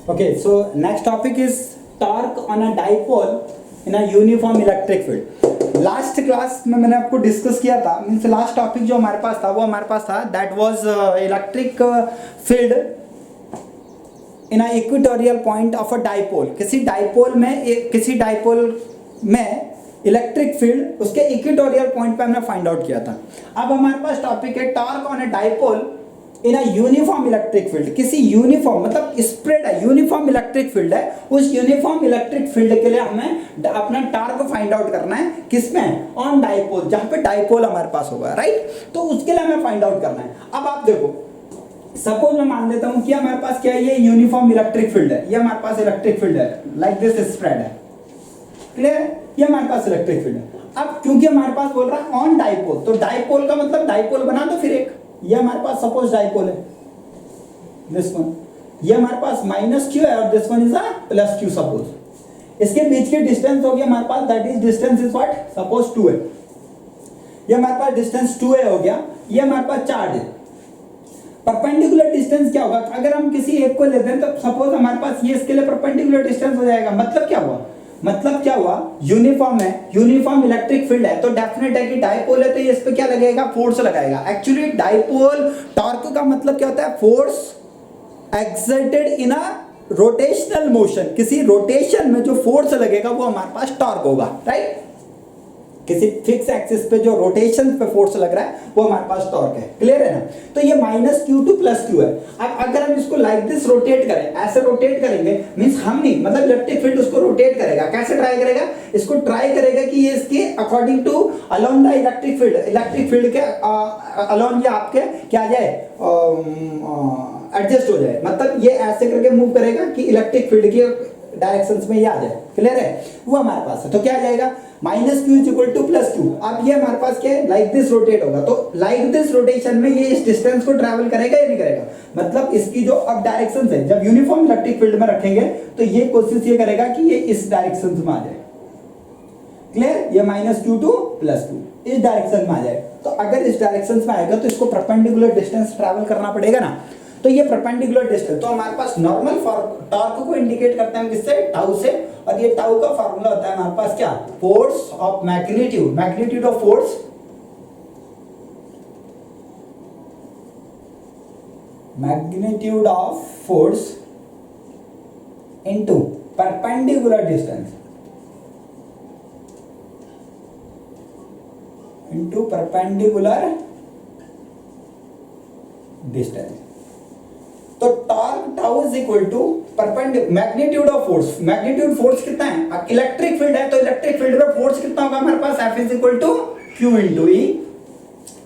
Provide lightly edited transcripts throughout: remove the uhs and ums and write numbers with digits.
Okay, so next topic is torque on a dipole in a uniform electric field. Last class में मैंने आपको discuss किया था, means last topic जो हमारे पास था वो हमारे पास था that was electric field in a equatorial point of a dipole. किसी डाइपोल में इलेक्ट्रिक फील्ड उसके इक्वेटोरियल पॉइंट पे हमने फाइंड आउट किया था। अब हमारे पास टॉपिक है torque on a dipole in a uniform electric field. किसी यूनिफॉर्म मतलब स्प्रेड है, यूनिफॉर्म इलेक्ट्रिक फील्ड है, उस यूनिफॉर्म इलेक्ट्रिक फील्ड के लिए हमें अपना टॉर्क फाइंड आउट करना है। किसमें? ऑन डाइपोल, जहां पे डाइपोल हमारे पास होगा, राइट। तो उसके लिए हमें फाइंड आउट करना है। अब आप देखो, सपोज मैं मान लेता हूं कि हमारे पास क्या है, ये यूनिफॉर्म इलेक्ट्रिक फील्ड है, ये हमारे पास इलेक्ट्रिक फील्ड है, लाइक दिस स्प्रेड है, क्लियर? ये हमारे पास इलेक्ट्रिक फील्ड है। अब क्योंकि हमारे पास बोल रहा है ऑन डाइपोल, तो डाइपोल का मतलब डाइपोल बना दो फिर एक। ये हमारे पास सपोज डाइपोल है, दिस वन, ये हमारे पास माइनस क्यू है और this one is a plus Q suppose. इसके बीच की डिस्टेंस हो गया हमारे पास, that is distance is what, suppose 2a। ये हमारे पास डिस्टेंस 2a हो गया। ये हमारे पास चार्ज है। परपेंडिकुलर डिस्टेंस क्या होगा? अगर हम किसी एक को लेते हैं तो सपोज हमारे पास ये इसके लिए परपेंडिकुलर डिस्टेंस हो जाएगा। मतलब क्या हुआ? यूनिफॉर्म है, यूनिफॉर्म इलेक्ट्रिक फील्ड है, तो डेफिनेट है कि डाइपोल है, तो ये इस पे क्या लगेगा? फोर्स लगाएगा। एक्चुअली डाइपोल टॉर्क का मतलब क्या होता है? फोर्स एक्सर्टेड इन अ रोटेशनल मोशन। किसी रोटेशन में जो फोर्स लगेगा वो हमारे पास टॉर्क होगा, राइट। किसी फिक्स एक्सिस पे जो रोटेशन पे फोर्स लग रहा है वो हमारे पास टॉर्क है, क्लियर है ना। तो ये minus Q two plus Q है। अब अगर हम इसको लाइक दिस रोटेट करें, ऐसे रोटेट करेंगे, मींस हम नहीं, मतलब इलेक्ट्रिक फील्ड उसको रोटेट करेगा। कैसे ट्राई करेगा? इसको ट्राई करेगा कि ये इसके according to along the electric field के अलोंग ये आपके क्या आ जाए, एडजस्ट हो जाए। मतलब ये ऐसे करके मूव करेगा कि इलेक्ट्रिक फील्ड की डायरेक्शंस में ये आ जाए, क्लियर है। वो हमारे पास है, तो क्या आ जाएगा? Minus Q is equal two plus Q. अब ये हमारे पास क्या है? लाइक दिस रोटेट होगा, तो लाइक दिस रोटेशन में ये इस डिस्टेंस को ट्रैवल करेगा या नहीं करेगा? मतलब इसकी जो अब डायरेक्शन है, जब यूनिफॉर्म इलेक्ट्रिक फील्ड में रखेंगे तो ये कोशिश ये करेगा कि ये इस डायरेक्शन में आ जाए, क्लियर। ये minus Q two plus Q इस डायरेक्शन में आ जाए। तो अगर इस डायरेक्शन में आएगा तो इसको परपेंडिकुलर डिस्टेंस ट्रैवल करना पड़ेगा ना। तो ये परपेंडिकुलर डिस्टेंस, तो हमारे पास नॉर्मल टॉर्क को इंडिकेट करते हैं किससे? टाउ से। और ये टाउ का फार्मूला होता है हमारे पास क्या? Force of magnitude, magnitude of force, magnitude of force into perpendicular distance, into perpendicular distance. तो torque tau is equal to magnitude of force. Magnitude force कितना है? इलेक्ट्रिक फील्ड है, तो इलेक्ट्रिक फील्ड में फोर्स कितना होगा हमारे पास? F is equal to Q into E.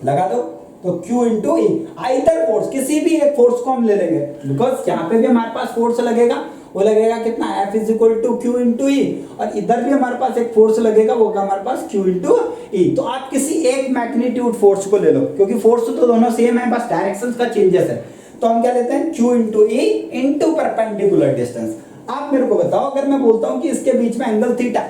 लगा दो, तो Q into E. Either force, किसी भी एक फोर्स को हम ले लेंगे, बिकॉज यहाँ पे भी हमारे पास फोर्स लगेगा, वो लगेगा कितना? F is equal to Q into E. और इधर भी हमारे पास एक फोर्स लगेगा, वो होगा हमारे पास Q इंटू ई। तो आप किसी एक मैग्नीट्यूड फोर्स को ले लो, क्योंकि फोर्स तो दोनों सेम है, बस डायरेक्शंस का चेंजेस है। तो हम क्या लेते हैं? Q into E into perpendicular distance. आप मेरे को बताओ, अगर मैं बोलता हूं कि इसके बीच में एंगल थीटा,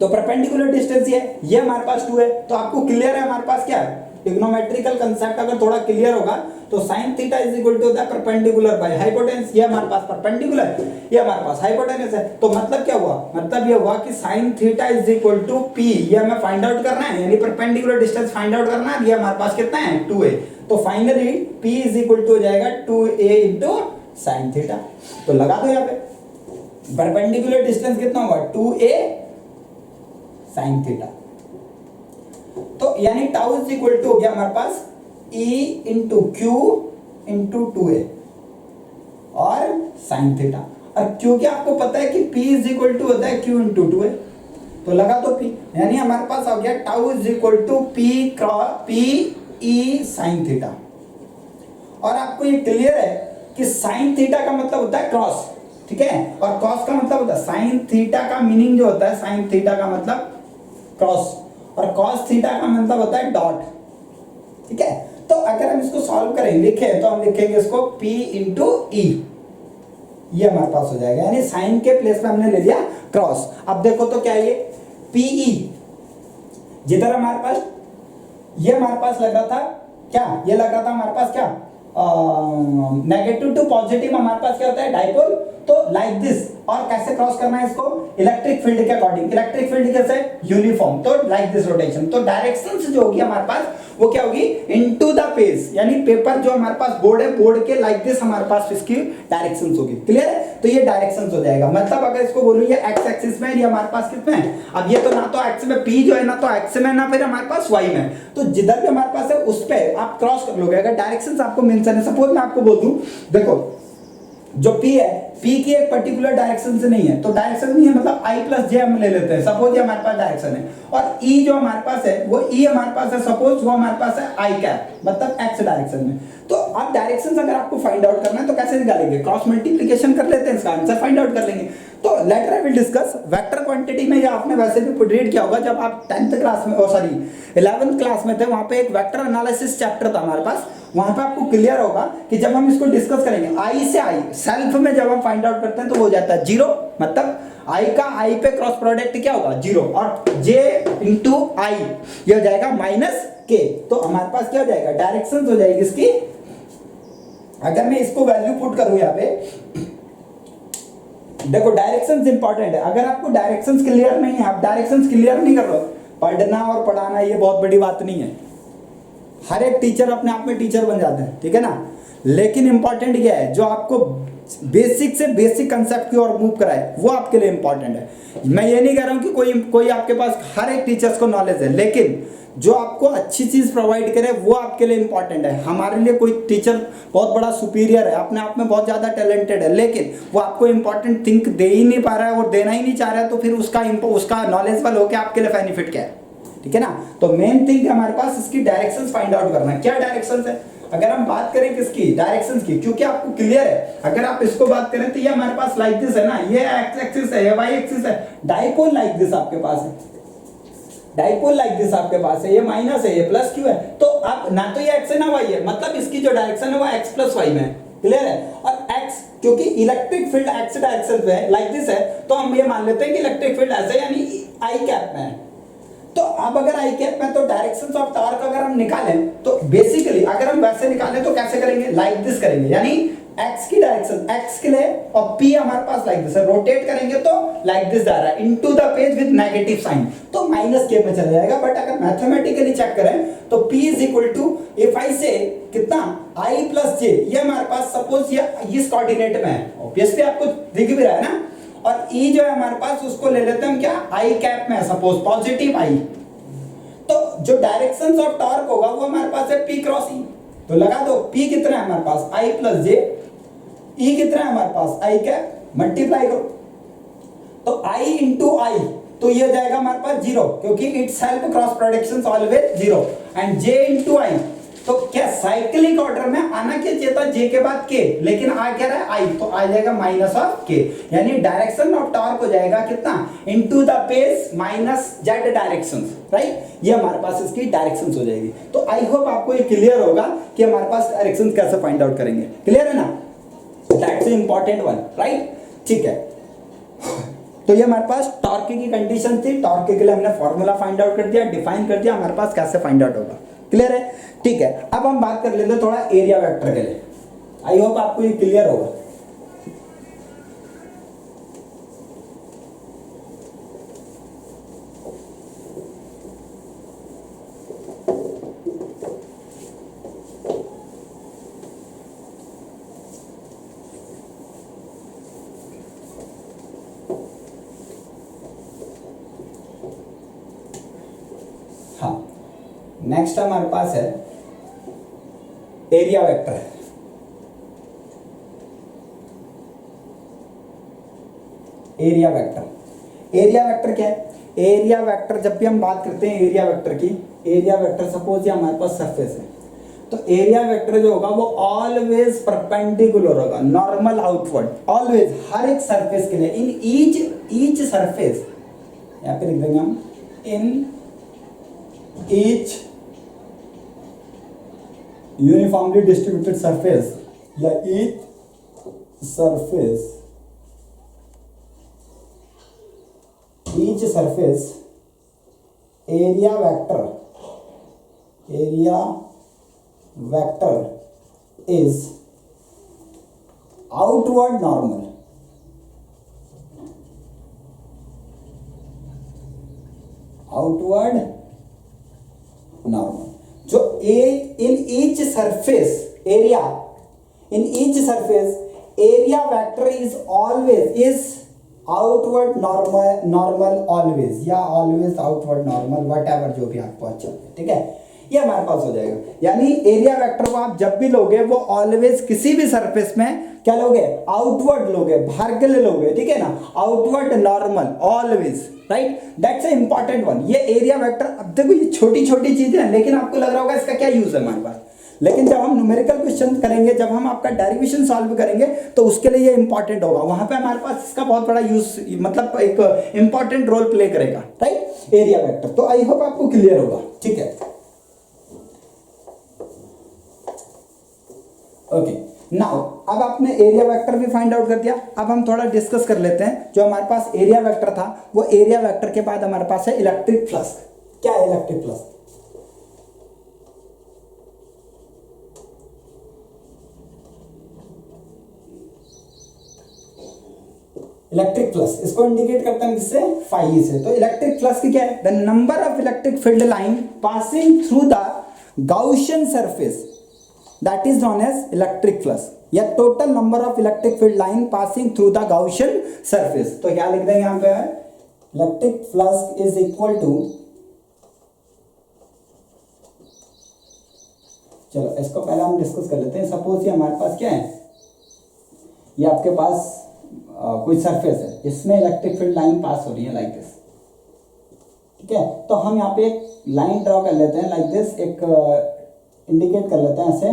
तो परपेंडिकुलर डिस्टेंस ये हमारे पास 2 है, तो आपको क्लियर है हमारे पास क्या है? ट्रिग्नोमेट्रिकल कंसेप्ट अगर थोड़ा क्लियर होगा तो sin theta is equal to होता है परपेंडिकुलर बाय हाइपोटेनस। ये हमारे पास परपेंडिकुलर, ये हमारे पास हाइपोटेनस है। तो मतलब क्या हुआ? मतलब ये हुआ कि sin theta is equal to p, ये हमें फाइंड आउट करना है, यानी परपेंडिकुलर डिस्टेंस फाइंड आउट करना है। ये हमारे पास कितना है? 2a। तो finally p is equal to हो जाएगा 2a इंटू sin थीटा। तो लगा दो यहाँ पे, परपेंडिकुलर डिस्टेंस कितना होगा? 2a sin theta. तो यानी टाउ इज इक्वल टू हो गया हमारे पास E into Q into 2a और sin थीटा। और क्योंकि आपको पता है कि P इज इक्वल टू होता है Q इंटू 2a, तो लगा दो P, यानी हमारे पास आ गया tau is equal to P E sin थीटा। और आपको ये क्लियर है कि sin थीटा का मतलब होता है क्रॉस, ठीक है, और cos का मतलब होता है sin थीटा का मीनिंग जो होता है, sin थीटा का मतलब क्रॉस, और cos थीटा का मतलब होता है डॉट, ठीक है। तो अगर हम इसको सॉल्व करेंगे, लिखें, तो हम लिखेंगे इसको P इंटू ई, ये हमारे पास हो जाएगा, यानी साइन के प्लेस में हमने ले लिया क्रॉस। अब देखो तो क्या है ये PE, जिधर हमारे पास ये हमारे पास लग रहा था क्या? ये लग रहा था हमारे पास क्या? नेगेटिव टू पॉजिटिव हमारे पास क्या होता है, डाइपोल। तो लाइक दिस, और कैसे क्रॉस करना है इसको, इलेक्ट्रिक फील्ड के अकॉर्डिंग। इलेक्ट्रिक फील्ड कैसे, यूनिफॉर्म, तो लाइक दिस रोटेशन। तो डायरेक्शन जो होगी हमारे पास वो क्या होगी, इनटू द पेज, यानी पेपर जो हमारे पास बोर्ड है, बोर्ड के लाइक दिस हमारे पास इसकी डायरेक्शंस होगी। क्लियर है, तो ये डायरेक्शंस हो जाएगा। मतलब अगर इसको बोलूं ये एक्स एक्सिस में, ये हमारे पास किस में है, अब ये तो ना तो एक्स में, पी जो है ना तो एक्स में, ना फिर हमारे पास वाई में, तो जिधर भी हमारे पास है उस पे आप क्रॉस कर लोगे। अगर डायरेक्शंस आपको मेंशन है, सपोज मैं आपको बोल दूं, देखो जो P है, P की एक पर्टिकुलर डायरेक्शन से नहीं है, तो डायरेक्शन नहीं है मतलब I प्लस जे हम ले लेते हैं, सपोज ये हमारे पास डायरेक्शन है, और E जो हमारे पास है वो E हमारे पास है, सपोज वो हमारे पास है I कैप, मतलब X डायरेक्शन में। तो अब डायरेक्शंस अगर आपको फाइंड आउट करना है तो कैसे निकालेंगे, क्रॉस मल्टीप्लिकेशन कर लेते हैं, इसका आंसर फाइंड आउट कर लेंगे। तो later I will discuss vector quantity में, ये आपने वैसे भी रीड किया होगा जब आप 10th क्लास में, सॉरी 11th क्लास में थे, वहां पे एक वेक्टर एनालिसिस चैप्टर था हमारे पास, वहां पे आपको क्लियर होगा कि जब हम इसको डिस्कस करेंगे आई से आई, सेल्फ में जब हम फाइंड आउट करते हैं तो हो जाता है जीरो, मतलब आई का आई पे क्रॉस प्रोडक्ट क्या होगा, जीरो, और जे इंटू आई ये हो जाएगा माइनस के। तो हमारे पास क्या हो जाएगा, डायरेक्शन हो जाएगी इसकी। अगर मैं इसको वैल्यू पुट करूं यहाँ पे, देखो डायरेक्शंस इंपॉर्टेंट है। अगर आपको डायरेक्शंस क्लियर नहीं है, आप डायरेक्शंस क्लियर नहीं कर रहे हो, पढ़ना और पढ़ाना ये बहुत बड़ी बात नहीं है, हर एक टीचर अपने आप में टीचर बन जाते हैं, ठीक है ना। लेकिन इंपॉर्टेंट क्या है, जो आपको बेसिक से बेसिक कंसेप्ट की ओर मूव कराए वो आपके लिए इंपॉर्टेंट है। मैं ये नहीं कह रहा हूं कि कोई आपके पास हर एक टीचर्स को नॉलेज है, लेकिन जो आपको अच्छी चीज प्रोवाइड करे वो आपके लिए इंपॉर्टेंट है। हमारे लिए कोई टीचर बहुत बड़ा सुपीरियर है, अपने आप में बहुत ज्यादा टैलेंटेड है, लेकिन वो आपको इंपॉर्टेंट थिंक दे ही नहीं पा रहा है और देना ही नहीं चाह रहा है, तो फिर उसका नॉलेजबल होकर आपके लिए बेनिफिट क्या है, ठीक है ना। तो मेन थिंग हमारे पास इसकी डायरेक्शंस फाइंड आउट करना है, क्या डायरेक्शंस है। अगर हम बात करें किसकी, डायरेक्शंस की, क्योंकि आपको क्लियर है, अगर आप इसको बात करें तो ये हमारे पास लाइक दिस है ना, ये एक्स एक्सिस है, ये वाई एक्सिस है, डाइपोल लाइक दिस आपके पास है, डाइपोल लाइक दिस आपके पास है, ये माइनस है, ये प्लस क्यों है, तो अब ना तो ये एक्स है ना वाई है, मतलब इसकी जो डायरेक्शन है वो एक्स प्लस वाई में है। क्लियर है, और एक्स क्योंकि इलेक्ट्रिक फील्ड एक्स डायरेक्शन में है, लाइक दिस है, तो हम ये मान लेते हैं कि इलेक्ट्रिक फील्ड ऐसे यानी आई कैप में है। तो अब अगर आई कैप में, तो डायरेक्शंस ऑफ टॉर्क अगर हम निकालें तो बेसिकली अगर हम वैसे निकालें तो कैसे करेंगे, लाइक दिस करेंगे, यानी एक्स की डायरेक्शन एक्स के लिए, और पी हमारे पास लाइक दिस है, रोटेट करेंगे तो लाइक दिस जा रहा है into the page with negative sign, तो माइनस के में चला जाएगा। बट अगर मैथमेटिकली चेक करें तो P is equal to, if I से कितना I प्लस जे, ये हमारे पास सपोज ये इस कोऑर्डिनेट में है, ऑब्वियसली आपको दिख भी रहा है ना, और E जो है हमारे पास उसको ले लेते हैं हम क्या, आई कैप में, सपोज पॉजिटिव आई, तो जो डायरेक्शंस ऑफ टॉर्क होगा वो हमारे पास है P क्रॉस E, तो लगा दो P कितना है हमारे पास I प्लस जे, E कितना है हमारे पास आई कैप, मल्टीप्लाई करो तो I इंटू आई, तो ये जाएगा हमारे पास जीरो, क्योंकि it's help cross productions always zero, and J into I, तो क्या साइक्लिक ऑर्डर में आना क्या चाहिए था, जे के बाद के, लेकिन आ क्या रहा है आई, तो आ जाएगा माइनस ऑफ के, यानी डायरेक्शन ऑफ टॉर्क हो जाएगा कितना, into the page minus Z directions, right, ये हमारे पास इसकी डायरेक्शंस हो जाएगी। तो आई होप आपको ये क्लियर होगा कि हमारे पास डायरेक्शंस कैसे फाइंड आउट करेंगे, क्लियर है ना, दैट्स इंपॉर्टेंट वन, राइट, ठीक है। तो ये हमारे पास टॉर्क की कंडीशन थी, टॉर्क के लिए हमने फॉर्मूला फाइंड आउट कर दिया, डिफाइन कर दिया, हमारे पास कैसे फाइंड आउट होगा, क्लियर है, ठीक है। अब हम बात कर लेते हैं थोड़ा एरिया वेक्टर के लिए, आई होप आपको ये क्लियर होगा। हाँ, नेक्स्ट हमारे पास है area vector. Area vector, area vector क्या है, एरिया वेक्टर जब भी हम बात करते हैं एरिया वेक्टर की, एरिया वेक्टर सपोज ये हमारे पास सरफेस है, तो एरिया वेक्टर जो होगा वो ऑलवेज परपेंडिकुलर होगा, नॉर्मल आउटवर्ड, ऑलवेज, हर एक सरफेस के लिए, इन ईच सरफेस, यहां पे लिख देंगे हम, in each uniformly distributed surface, या each surface, each surface area vector is outward normal. Outward normal. जो in each surface area, in each surface area vector is always outward normal always, या always outward normal, whatever जो भी आपको अच्छा लगे, ठीक है, ये हमारे पास हो जाएगा। यानी एरिया वेक्टर को आप जब भी लोगे वो ऑलवेज किसी भी सरफेस में क्या लोगे, आउटवर्ड लोगे, बाहर के लिए लोगे, ठीक है ना, outward normal always, right, that's a important one. ये एरिया वेक्टर, अब देखो ये छोटी छोटी चीजें हैं लेकिन आपको लग रहा होगा इसका क्या यूज है हमारे पास, लेकिन जब हम न्यूमेरिकल क्वेश्चन करेंगे, जब हम आपका डेरिवेशन सॉल्व करेंगे तो उसके लिए ये इंपॉर्टेंट होगा, वहां पे हमारे पास इसका बहुत बड़ा यूज, मतलब एक इंपॉर्टेंट रोल प्ले करेगा, राइट, एरिया वेक्टर। तो आई होप आपको क्लियर होगा, ठीक है, ओके। नाउ अब आपने एरिया वेक्टर भी फाइंड आउट कर दिया, अब हम थोड़ा डिस्कस कर लेते हैं। जो हमारे पास एरिया वेक्टर था, वो एरिया वेक्टर के बाद हमारे पास है इलेक्ट्रिक फ्लक्स। क्या है इलेक्ट्रिक फ्लक्स? इलेक्ट्रिक फ्लक्स, इसको इंडिकेट करते हैं किससे, फाई से। तो इलेक्ट्रिक फ्लक्स की क्या है, the number of electric field line passing through the Gaussian surface, that is known as electric flux, या total number of electric field line passing through the Gaussian surface। तो क्या लिख देंगे यहां पे, electric flux is equal to, चलो इसको पहले हम डिस्कस कर लेते हैं। सपोज ये हमारे पास क्या है, ये आपके पास कोई सरफेस है, इसमें इलेक्ट्रिक फील्ड लाइन पास हो रही है लाइक दिस, ठीक है। तो हम यहाँ पे एक लाइन ड्रॉ कर लेते हैं लाइक दिस, एक इंडिकेट कर लेते हैं ऐसे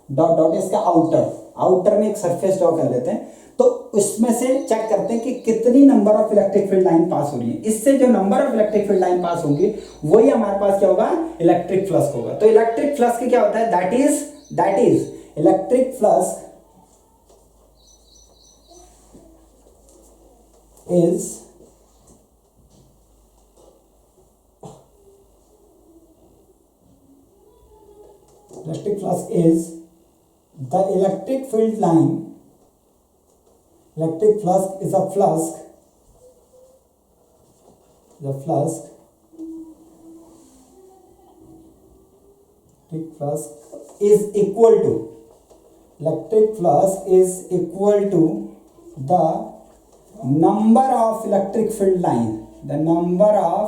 डॉट डॉट, इसका आउटर में एक सरफेस ड्रॉ कर लेते हैं। तो उसमें से चेक करते हैं कि कितनी number of electric field line pass हो रही है। इससे जो number of electric field line pass होंगी वही हमारे पास क्या होगा, इलेक्ट्रिक फ्लक्स होगा। तो इलेक्ट्रिक फ्लक्स की क्या होता है, that is electric flux is electric flux is the electric field line. Electric flux is a flux. The flux. Electric flux is equal to. Electric flux is equal to the number of electric field line. The number of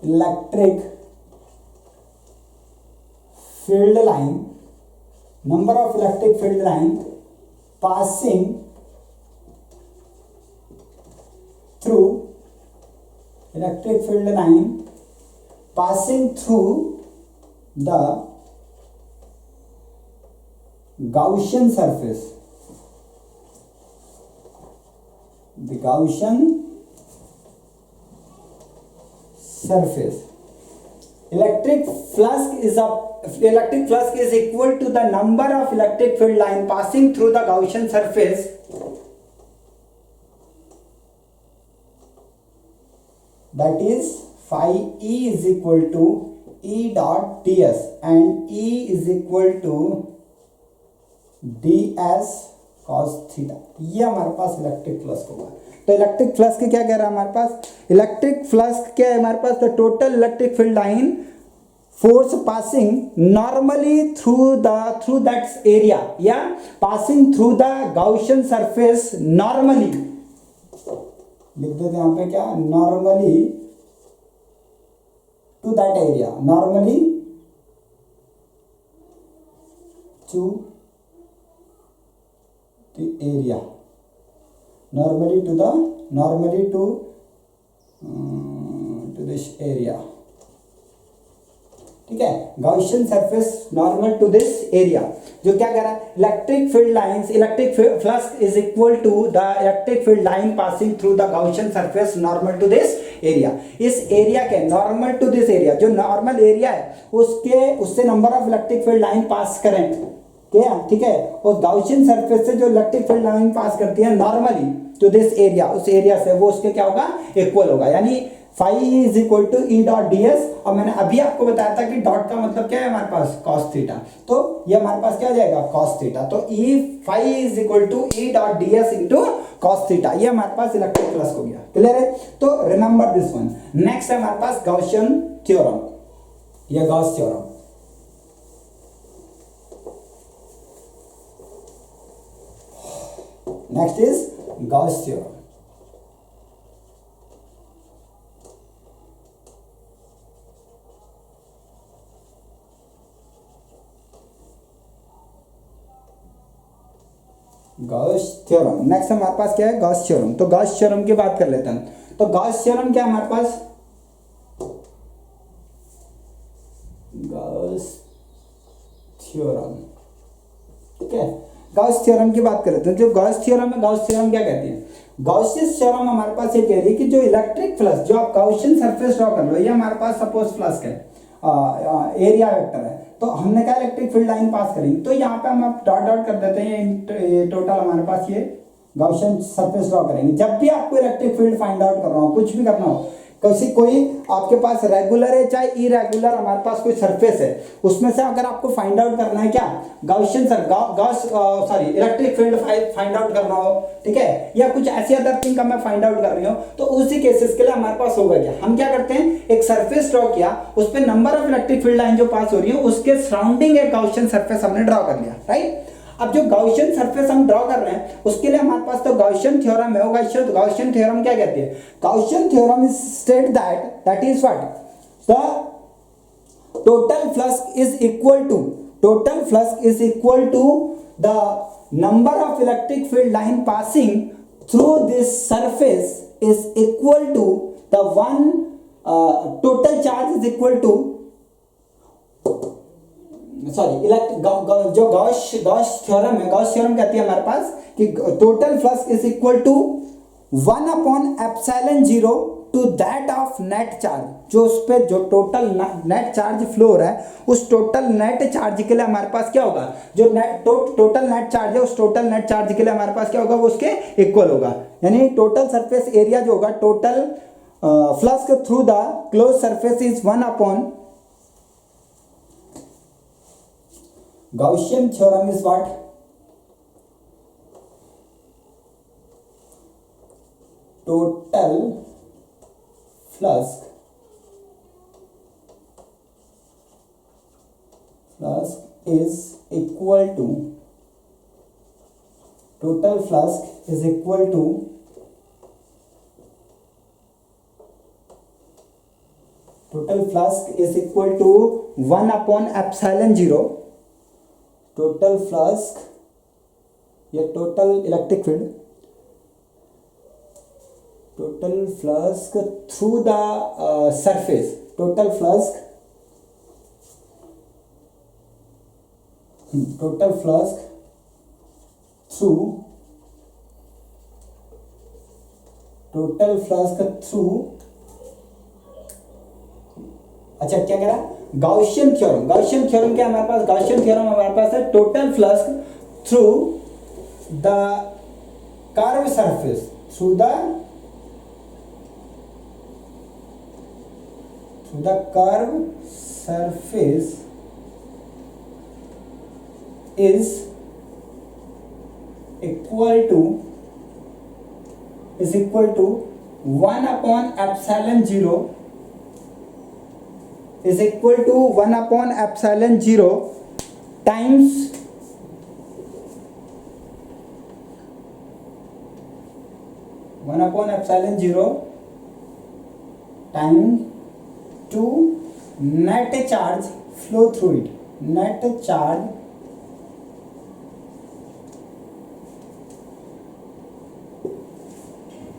electric field line, number of electric field line passing through, electric field line passing through the Gaussian surface, the Gaussian surface. Electric flux is equal to the number of electric field line passing through the Gaussian surface that is phi E is equal to E dot ds and E is equal to ds cos theta। ये हमारे पास electric flux होगा। तो electric flux के क्या कह रहा है हमारे पास, इलेक्ट्रिक फ्लक्स क्या है हमारे पास, the total electric field line force passing normally through that area, yeah, passing through the Gaussian surface normally, लिख देते हैं यहाँ पे क्या, normally to that area, normally to the area, normally to this area, ठीक है, Gaussian surface normal to this area. जो क्या कह रहा है, electric field lines, electric flux is equal to the electric field line passing through the Gaussian surface normal to this area. इस area के normal to this area, जो normal area है उससे number of electric field line pass करें, क्या, ठीक है, और गाउशियन सरफेस से जो इलेक्ट्रिक फील्ड लाइन पास करती है नॉर्मली टू दिस एरिया, उस एरिया से वो उसके क्या होगा, इक्वल होगा। यानी phi is equal to E dot D S, और मैंने अभी आपको बताया था कि डॉट का मतलब क्या है हमारे पास, कॉस थीटा, तो ये हमारे पास क्या हो जाएगा, कॉस थीटा। तो E phi is equal to E dot D S into cos theta, ये हमारे पास इलेक्ट्रिक फ्लक्स हो गया। क्लियर है? तो रिमेंबर दिस वन। नेक्स्ट है हमारे पास गॉसियन थ्योरम, या Gauss theorem. Next is Gauss theorem. Gauss theorem. Next हमारे पास क्या है, गॉस थ्योरम। तो गॉस थ्योरम की बात कर लेते हैं। तो गॉस थ्योरम क्या है हमारे पास, गॉस थ्योरम, ठीक है। गॉस थ्योरम की बात कर लेते हैं। जो गॉस थ्योरम है, गॉस थ्योरम क्या कहती है, गॉसियन थ्योरम हमारे पास ये कह रही है कि जो इलेक्ट्रिक फ्लक्स, जो आप गॉसियन सरफेस ड्रॉ कर लो, ये हमारे पास सपोज फ्लक्स है, एरिया वेक्टर है, तो हमने क्या इलेक्ट्रिक फील्ड लाइन पास करेंगे, तो यहाँ पे हम डॉट डॉट कर देते हैं, ये टोटल हमारे पास ये गॉसियन सरफेस ड्रॉ करेंगे। जब भी आपको इलेक्ट्रिक फील्ड फाइंड आउट करना हो, कुछ भी करना हो, कोई आपके पास रेगुलर है चाहे इरेगुलर, हमारे पास कोई सरफेस है, उसमें से अगर आपको फाइंड आउट करना है क्या, Gaussian electric field find out करना हो, ठीक है, या कुछ ऐसी अदर थिंग का मैं फाइंड आउट कर रही हूँ, तो उसी केसेस के लिए हमारे पास होगा क्या, हम क्या करते हैं, एक सरफेस ड्रॉ किया, उस पर number of electric field line जो पास हो रही है, उसके सराउंडिंग एक गॉसियन सरफेस हमने ड्रॉ कर लिया, राइट। अब जो गॉसियन सरफेस हम ड्रॉ कर रहे हैं, उसके लिए हमारे पास तो गॉसियन थ्योरम है। गॉसियन थ्योरम क्या कहती है, Gaussian theorem is state that is what, the total flux is equal to the number of electric field line passing through this surface is equal to the one, total charge is equal to, जो Gauss theorem है, Gauss theorem कहती है हमारे पास कि total flux is equal to 1/ε0 to that of net charge, जो उस पे जो टोटल नेट चार्ज फ्लो हो रहा है, उस टोटल नेट चार्ज के लिए हमारे पास क्या होगा, जो टोटल नेट चार्ज है, उस टोटल नेट चार्ज के लिए हमारे पास क्या होगा, वो उसके इक्वल होगा। यानी टोटल सरफेस एरिया जो होगा, total flux through the close surface is 1/, Gaussian theorem is what? Total flux is equal to, total flux is equal to total flux is equal to 1/ε0, total flux या total electric field, total flux through the surface, total flux through, अच्छा क्या कह रहा, Gaussian theorem. Gaussian theorem क्या हमारे पास, Gaussian theorem हमारे पास है total flux through the curve surface, through the curve surface is equal to 1/ε0 is equal to 1/ε0 times to net charge flow through it, net charge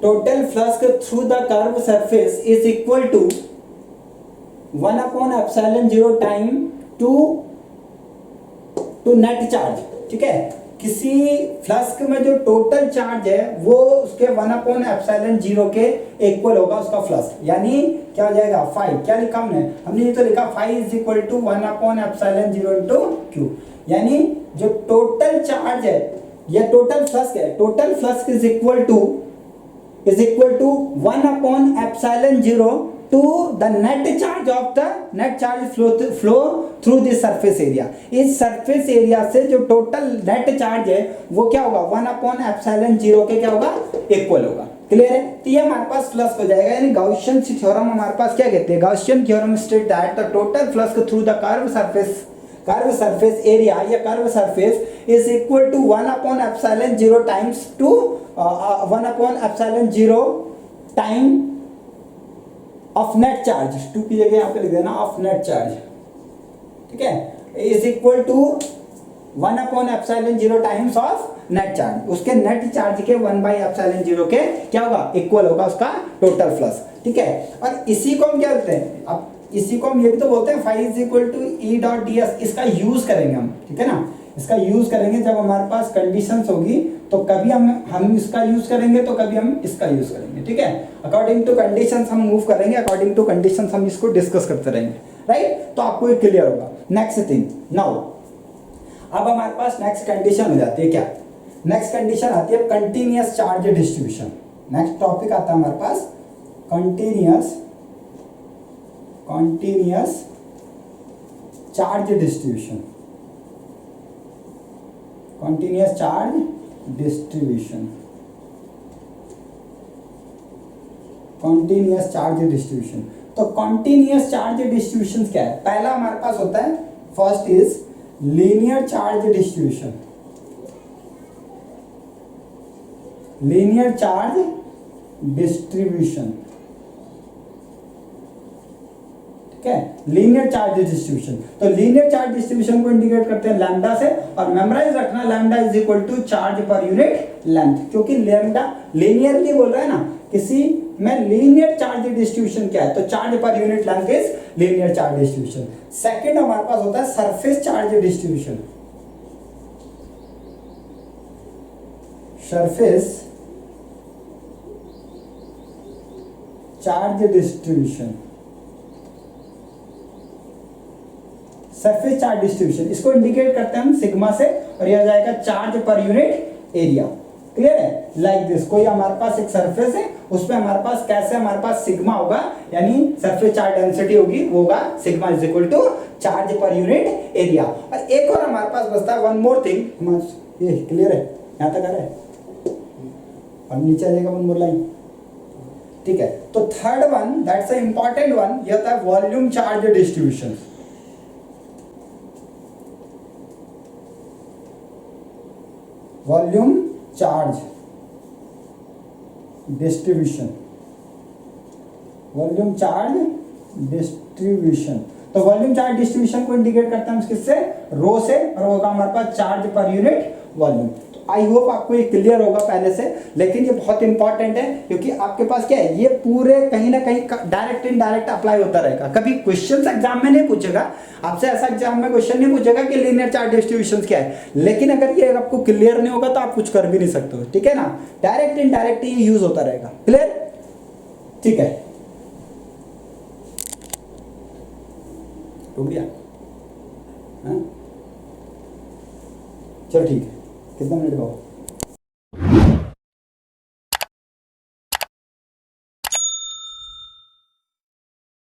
total flux through the curved surface is equal to 1/ε0 time to net charge, ठीक है। किसी flux में जो total charge है वो उसके 1/ε0 के equal होगा उसका फ्लक्स, यानी क्या हो जाएगा, फाई, क्या लिखा हमने ये तो लिखा phi is equal to 1/ε0 into Q, यानी जो टोटल चार्ज है या टोटल फ्लक्स है, total flux is equal to is equal to 1 upon epsilon 0 to the net charge flow through the surface area. इस surface area से जो total net charge है वो क्या होगा, 1 upon epsilon 0 के क्या होगा, इक्वल होगा. क्लियर है? तो ये हमारे पास फ्लक्स हो जाएगा. यानी गाउसियन थ्योरम हमारे पास क्या कहते हैं, Gaussian theorem state that the total flux through the curve surface area या curve surface is equal to 1 upon epsilon 0 times to 1 upon epsilon 0 time of net charge. To की जगह यहाँ पे लिख देना ऑफ नेट चार्ज. ठीक है, is equal to 1 upon epsilon 0 times of net charge. उसके नेट चार्ज के 1 बाई एप्सिलॉन 0 के क्या होगा, इक्वल होगा उसका टोटल फ्लक्स. ठीक है, और इसी को हम क्या बोलते हैं, अब इसी को हम ये भी तो बोलते हैं phi is equal to E dot D S. इसका यूज करेंगे हम. ठीक है ना, इसका यूज करेंगे जब हमारे पास कंडीशंस होगी, तो कभी हम इसका यूज करेंगे तो कभी हम इसका यूज करेंगे. ठीक है, अकॉर्डिंग टू कंडीशंस हम मूव करेंगे, अकॉर्डिंग टू कंडीशंस हम इसको डिस्कस करते रहेंगे. राइट, तो आपको ये क्लियर होगा. नेक्स्ट थिंग नाउ, अब हमारे पास नेक्स्ट कंडीशन हो जाती है क्या, नेक्स्ट कंडीशन आती है continuous charge distribution. Next topic आता है हमारे पास continuous charge distribution. Continuous charge distribution, continuous charge distribution. तो कंटिन्यूअस चार्ज डिस्ट्रीब्यूशन क्या है, पहला हमारे पास होता है first is linear charge distribution. Linear charge distribution. ठीक है, लीनियर चार्ज डिस्ट्रीब्यूशन. तो लीनियर चार्ज डिस्ट्रीब्यूशन को इंडिकेट करते हैं लैम्डा से, और मेमोराइज रखना lambda is equal to charge पर यूनिट लेंथ, क्योंकि लैम्डा लीनियरली बोल रहा है ना, किसी में लीनियर चार्ज डिस्ट्रीब्यूशन क्या है, तो चार्ज पर unit length is linear charge distribution. Second हमारे पास होता है surface charge distribution. Surface charge distribution, surface charge distribution, इसको इंडिकेट करते हैं हम सिग्मा से, और यह जाएगा चार्ज पर यूनिट एरिया. क्लियर है, लाइक दिस. कोई हमारे पास एक सरफेस है, उसमें हमारे पास कैसे हमारे पास सिग्मा होगा, यानी सरफेस चार्ज डेंसिटी होगी, वो होगा sigma is equal to charge पर यूनिट एरिया. और एक और हमारे पास बचता है वन मोर थिंग. ये क्लियर है, यहां तक आ रहा है, और नीचे आ जाएगा वन मोर लाइन. ठीक है, तो third one that's a important one, यह था volume charge distribution. Volume charge distribution, volume charge distribution. तो वॉल्यूम चार्ज डिस्ट्रीब्यूशन को इंडिकेट करते हैं किससे, रो से, और होगा हमारे पास चार्ज पर यूनिट वॉल्यूम. आई होप आपको ये क्लियर होगा पहले से, लेकिन ये बहुत इंपॉर्टेंट है, क्योंकि आपके पास क्या है, ये पूरे कहीं ना कहीं डायरेक्ट इनडायरेक्ट अप्लाई होता रहेगा. कभी क्वेश्चंस एग्जाम में नहीं पूछेगा आपसे, ऐसा एग्जाम में क्वेश्चन नहीं पूछेगा कि लीनियर चार्ज डिस्ट्रीब्यूशन क्या है, लेकिन अगर ये आपको क्लियर नहीं होगा तो आप कुछ कर भी नहीं सकते हो. ठीक है ना, डायरेक्ट इनडायरेक्ट ये यूज होता रहेगा. क्लियर, ठीक है, हो गया. चलो ठीक है, कितना मिनट का हो